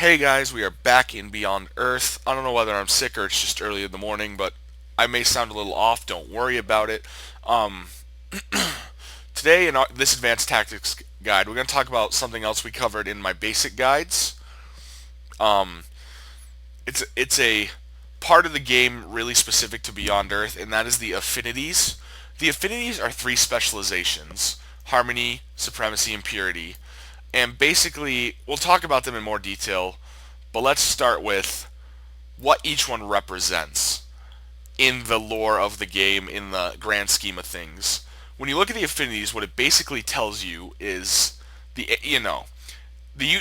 Hey guys, we are back in Beyond Earth. I don't know whether I'm sick or it's just early in the morning, but I may sound a little off. Don't worry about it. Um, Today in this advanced tactics guide, we're going to talk about something else we covered in my basic guides. Um, it's a part of the game really specific to Beyond Earth, and that is the affinities. The affinities are three specializations: harmony, supremacy, and purity. And basically, we'll talk about them in more detail, but let's start with what each one represents in the lore of the game, in the grand scheme of things. When you look at the affinities, what it basically tells you is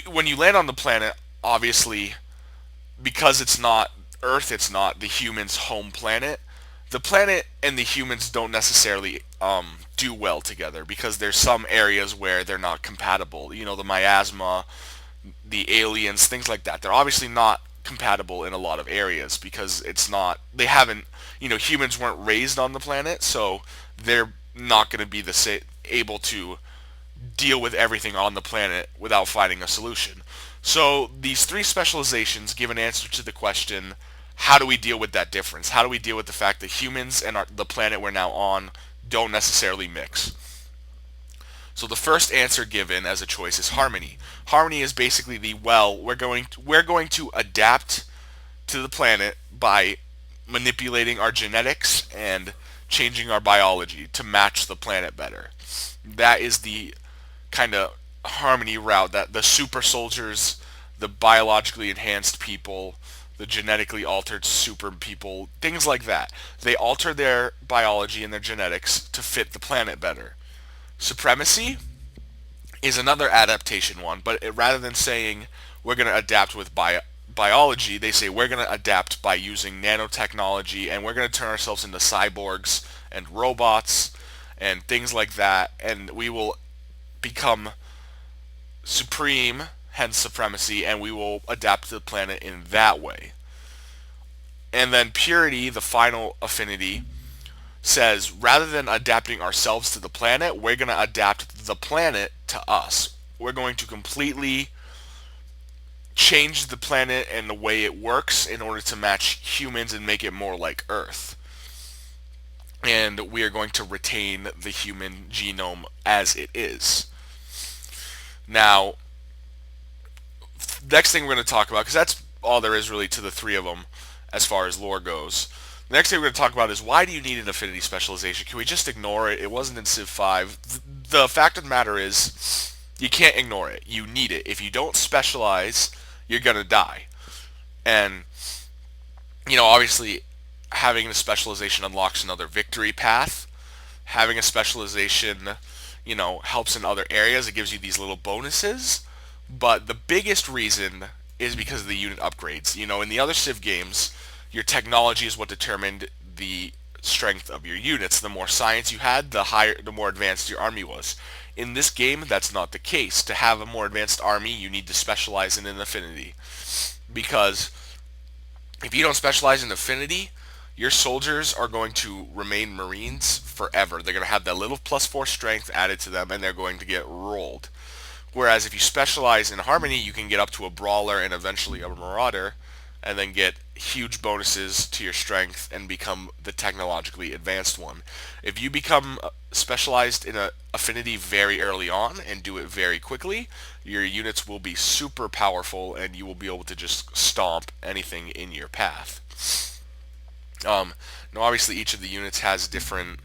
when you land on the planet, obviously because it's not Earth, it's not the humans' home planet. The planet and the humans don't necessarily do well together because there's some areas where they're not compatible. You know, the miasma, the aliens, things like that. They're obviously not compatible in a lot of areas because they haven't, humans weren't raised on the planet, so they're not going to be able to deal with everything on the planet without finding a solution. So these three specializations give an answer to the question, how do we deal with that difference? How do we deal with the fact that humans and the planet we're now on don't necessarily mix? So the first answer given as a choice is harmony. Harmony is basically we're going to adapt to the planet by manipulating our genetics and changing our biology to match the planet better. That is the kind of harmony route that the super soldiers, the biologically enhanced people, the genetically altered super people, things like that. They alter their biology and their genetics to fit the planet better. Supremacy is another adaptation one, but rather than saying we're going to adapt with biology, they say we're going to adapt by using nanotechnology and we're going to turn ourselves into cyborgs and robots and things like that, and we will become supreme, hence supremacy, and we will adapt to the planet in that way. And then purity, the final affinity, says rather than adapting ourselves to the planet, we're going to adapt the planet to us. We're going to completely change the planet and the way it works in order to match humans and make it more like Earth. And we are going to retain the human genome as it is. Now, next thing we're going to talk about, because that's all there is really to the three of them as far as lore goes. The next thing we're going to talk about is why do you need an affinity specialization? Can we just ignore it? It wasn't in Civ 5. The fact of the matter is, you can't ignore it. You need it. If you don't specialize, you're going to die. And, obviously, having a specialization unlocks another victory path. Having a specialization, helps in other areas. It gives you these little bonuses. But the biggest reason is because of the unit upgrades. In the other Civ games, your technology is what determined the strength of your units. The more science you had, the more advanced your army was. In this game, that's not the case. To have a more advanced army, you need to specialize in an affinity. Because if you don't specialize in affinity, your soldiers are going to remain Marines forever. They're going to have that little +4 strength added to them, and they're going to get rolled. Whereas if you specialize in harmony, you can get up to a brawler and eventually a marauder, and then get huge bonuses to your strength and become the technologically advanced one. If you become specialized in a affinity very early on and do it very quickly, your units will be super powerful and you will be able to just stomp anything in your path. Now obviously each of the units has different,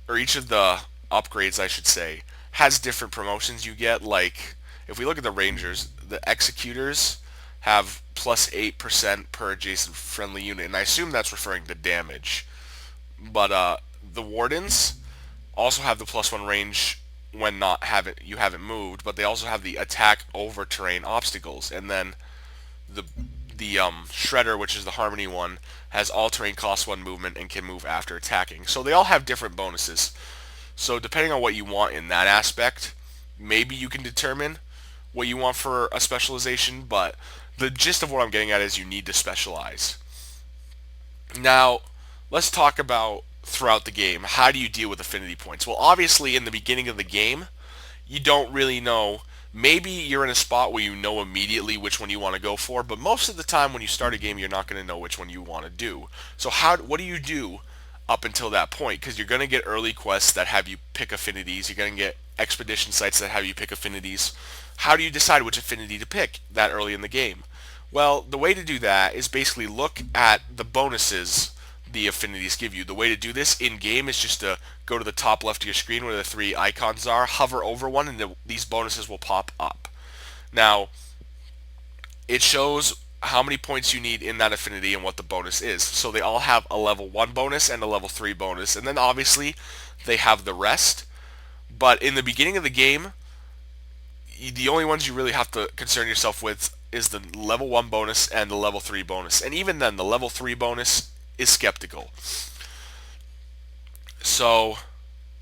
or each of the upgrades I should say, has different promotions you get. Like, if we look at the Rangers, the Executors have +8% per adjacent friendly unit, and I assume that's referring to damage. But the Wardens also have the +1 range when you haven't moved, but they also have the attack over terrain obstacles, and then the the Shredder, which is the Harmony one, has all terrain cost 1 movement and can move after attacking. So they all have different bonuses. So depending on what you want in that aspect, maybe you can determine what you want for a specialization, but the gist of what I'm getting at is you need to specialize. Now, let's talk about throughout the game, how do you deal with affinity points? Well, obviously in the beginning of the game, you don't really know Maybe you're in a spot where you know immediately which one you want to go for, but most of the time when you start a game, you're not going to know which one you want to do. So what do you do up until that point? Because you're going to get early quests that have you pick affinities. You're going to get expedition sites that have you pick affinities. How do you decide which affinity to pick that early in the game? Well, the way to do that is basically look at the bonuses the affinities give you. The way to do this in game is just to go to the top left of your screen where the three icons are, hover over one, and these bonuses will pop up. Now, it shows how many points you need in that affinity and what the bonus is. So they all have a level 1 bonus and a level 3 bonus, and then obviously they have the rest. But in the beginning of the game, the only ones you really have to concern yourself with is the level 1 bonus and the level 3 bonus. And even then, the level 3 bonus is skeptical. So,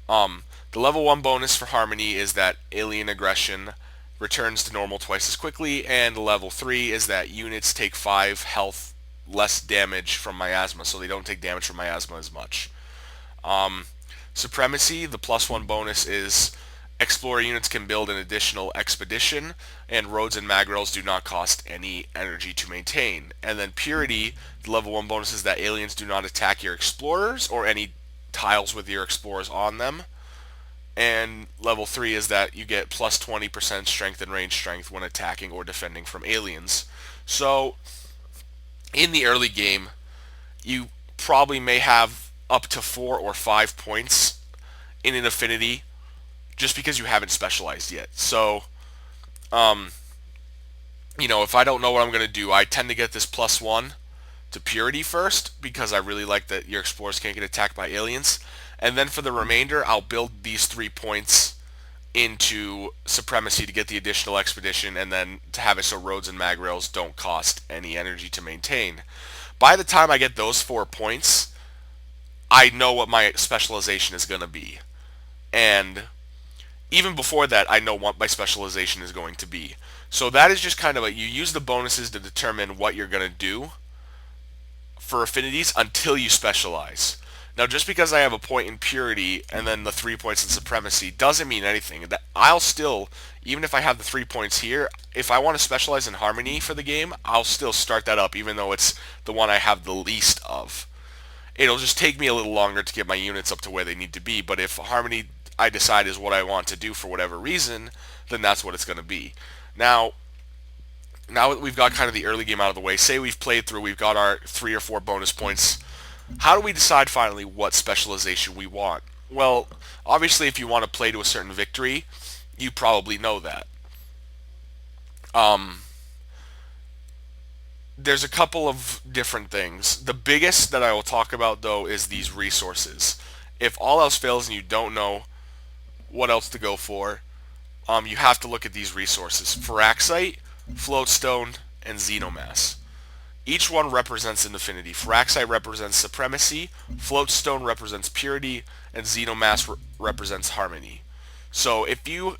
the level 1 bonus for Harmony is that alien aggression returns to normal twice as quickly, and level 3 is that units take 5 health less damage from miasma, so they don't take damage from miasma as much. Um, Supremacy, the plus 1 bonus is explorer units can build an additional expedition, and roads and mag rails do not cost any energy to maintain. And then Purity, the level 1 bonus is that aliens do not attack your explorers or any tiles with your explorers on them. And level 3 is that you get plus 20% strength and range strength when attacking or defending from aliens. So, in the early game, you probably may have up to 4 or 5 points in an affinity just because you haven't specialized yet. So, um, if I don't know what I'm going to do, I tend to get this plus 1 to Purity first because I really like that your explorers can't get attacked by aliens. And then for the remainder, I'll build these 3 points into Supremacy to get the additional expedition, and then to have it so roads and mag rails don't cost any energy to maintain. By the time I get those 4 points, I know what my specialization is going to be. And even before that, I know what my specialization is going to be. So that is just kind of you use the bonuses to determine what you're going to do for affinities until you specialize. Now, just because I have a point in Purity and then the 3 points in Supremacy doesn't mean anything. That I'll still, even if I have the 3 points here, if I want to specialize in Harmony for the game, I'll still start that up, even though it's the one I have the least of. It'll just take me a little longer to get my units up to where they need to be, but if Harmony I decide is what I want to do for whatever reason, then that's what it's going to be. Now that we've got kind of the early game out of the way, say we've played through, we've got our 3 or 4 bonus points. How do we decide finally what specialization we want? Well, obviously, if you want to play to a certain victory, you probably know that. Um, there's a couple of different things. The biggest that I will talk about, though, is these resources. If all else fails and you don't know what else to go for, you have to look at these resources. Feraxite, Floatstone, and Xenomass. Each one represents an affinity. Feraxite represents Supremacy, Floatstone represents Purity, and Xenomass represents Harmony. So if you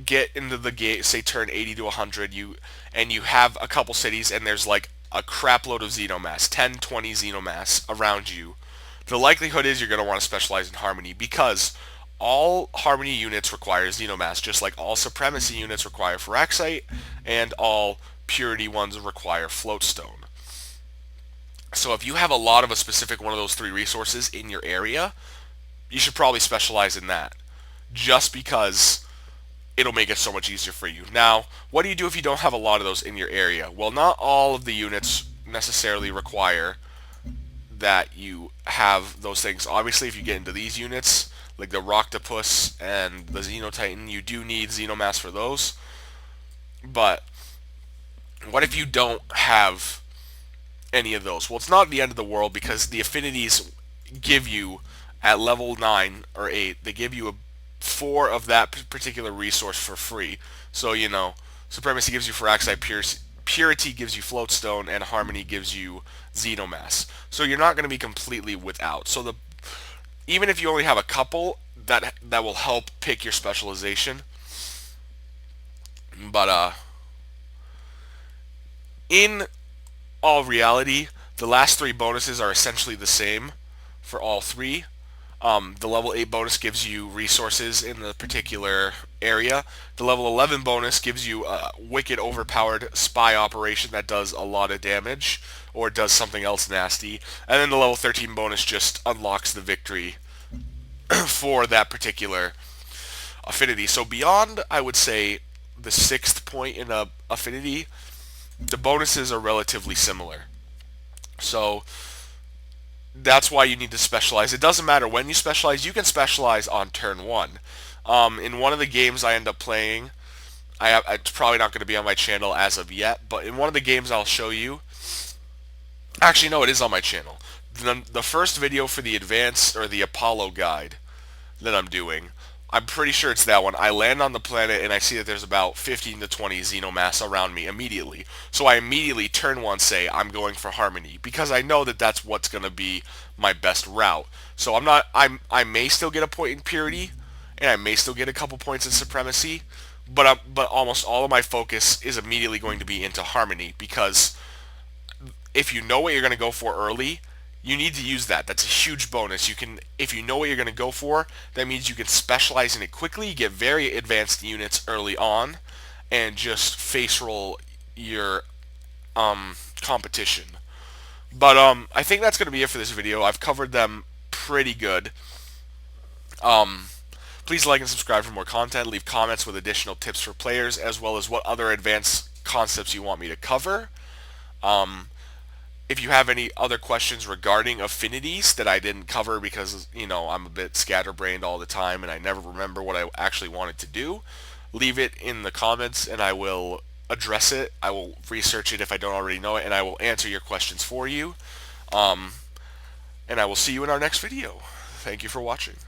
get into the game, say turn 80 to 100, and you have a couple cities, and there's like a crap load of Xenomass, 10, 20 Xenomass around you, the likelihood is you're going to want to specialize in Harmony because all Harmony units require Xenomass, just like all Supremacy units require Feraxite, and all Purity ones require Floatstone. So if you have a lot of a specific one of those 3 resources in your area, you should probably specialize in that, just because it'll make it so much easier for you. Now, what do you do if you don't have a lot of those in your area? Well, not all of the units necessarily require that you have those things. Obviously, if you get into these units, like the Roctopus and the Xenotitan, you do need Xenomass for those. But what if you don't have any of those? Well, it's not the end of the world because the affinities give you, at level 9 or 8, they give you 4 of that particular resource for free. So, Supremacy gives you Feraxite, Purity gives you Floatstone, and Harmony gives you Xenomass. So you're not going to be completely without. So even if you only have a couple, that will help pick your specialization. But in all reality, the last 3 bonuses are essentially the same for all 3. The level 8 bonus gives you resources in the particular area. The level 11 bonus gives you a wicked overpowered spy operation that does a lot of damage or does something else nasty. And then the level 13 bonus just unlocks the victory for that particular affinity. So beyond, I would say, the sixth point in a affinity, the bonuses are relatively similar. So that's why you need to specialize. It doesn't matter when you specialize. You can specialize on turn one. In one of the games I end up playing, it's probably not going to be on my channel as of yet, but in one of the games I'll show you. Actually, no, it is on my channel. The first video for the advanced or the Apollo guide that I'm doing, I'm pretty sure it's that one. I land on the planet and I see that there's about 15 to 20 xenomass around me immediately. So I immediately turn one, say I'm going for Harmony because I know that that's what's going to be my best route. So I may still get a point in Purity and I may still get a couple points in Supremacy, but almost all of my focus is immediately going to be into Harmony because if you know what you're going to go for early, you need to use that. That's a huge bonus. You can, if you know what you're going to go for, that means you can specialize in it quickly, get very advanced units early on, and just face roll your competition. But I think that's going to be it for this video. I've covered them pretty good. Um, Please like and subscribe for more content. Leave comments with additional tips for players, as well as what other advanced concepts you want me to cover. Um, if you have any other questions regarding affinities that I didn't cover because, I'm a bit scatterbrained all the time and I never remember what I actually wanted to do, leave it in the comments and I will address it. I will research it if I don't already know it, and I will answer your questions for you. Um, and I will see you in our next video. Thank you for watching.